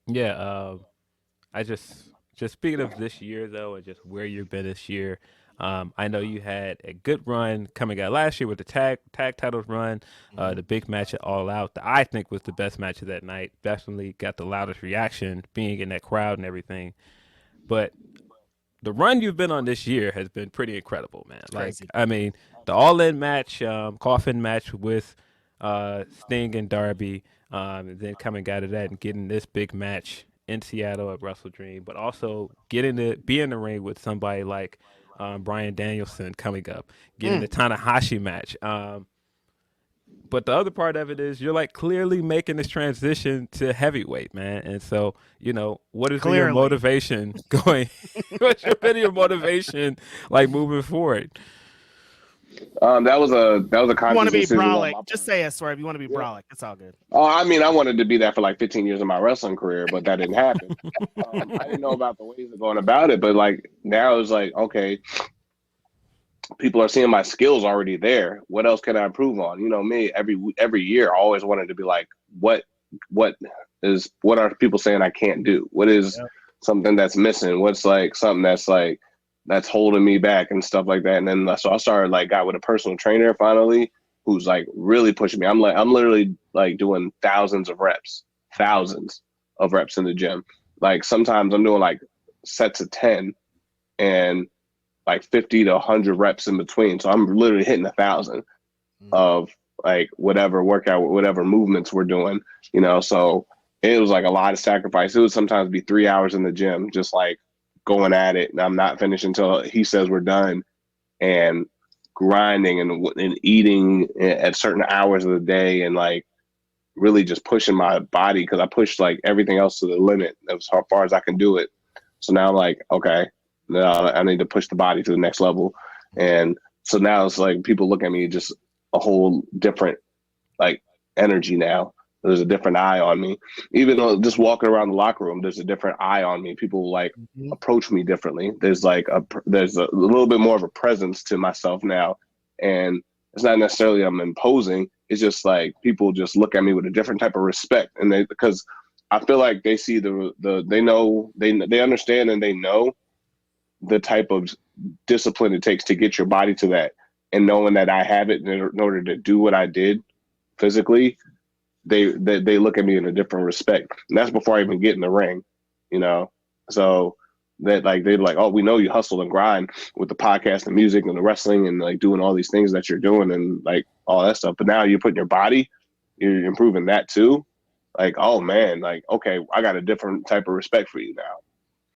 Yeah, I just speaking of this year though, and just where you've been this year. I know you had a good run coming out last year with the tag titles run, Hmm. the big match at All Out that I think was the best match of that night. Definitely got the loudest reaction, being in that crowd and everything. But the run you've been on this year has been pretty incredible, man. It's Like, crazy. I mean, the All In match, coffin match with Sting and Darby, and then coming out of that and getting this big match in Seattle at Wrestle Dream, but also getting to be in the ring with somebody like Brian Danielson coming up, getting Mm, the Tanahashi match. But the other part of it is you're like clearly making this transition to heavyweight, man. And so, what has been your clearly. motivation going? What's been your motivation like moving forward? That was a You want to conscious be decision on brolic. my Just part. say it, Swerve. You want to be Yeah. brolic. It's all good. Oh, I mean, I wanted to be that for like 15 years of my wrestling career, but that didn't happen. I didn't know about the ways of going about it, but like now it's like, okay, people are seeing my skills already there. What else can I improve on? You know, me every year, I always wanted to be like, what what are people saying I can't do? What is Yep. something that's missing? What's like something that's holding me back and stuff like that. And then so I started like got with a personal trainer finally, who's like really pushing me. I'm literally like doing thousands of reps in the gym. Like sometimes I'm doing like sets of 10 and like 50 to 100 reps in between. So I'm literally hitting 1,000 Mm. of like whatever workout, whatever movements we're doing, you know. So it was like a lot of sacrifice. It would sometimes be 3 hours in the gym, just like going at it. And I'm not finished until he says we're done and grinding and eating at certain hours of the day and like really just pushing my body because I pushed like everything else to the limit as far as I can do it. So now I'm like, okay, now I need to push the body to the next level. And so now it's like people look at me just a whole different like energy now. There's a different eye on me. Even though just walking around the locker room, there's a different eye on me. People like Mhm. approach me differently. There's a little bit more of a presence to myself now, and it's not necessarily I'm imposing. It's just like people just look at me with a different type of respect, and they because I feel like they see they know they understand and they know the type of discipline it takes to get your body to that, and knowing that I have it in order to do what I did physically, they look at me in a different respect, and that's before I even get in the ring, you know. So that like they're like, oh, we know you hustle and grind with the podcast and music and the wrestling and like doing all these things that you're doing and like all that stuff, but now you're putting your body, you're improving that too. Like, oh man, like okay, I got a different type of respect for you now.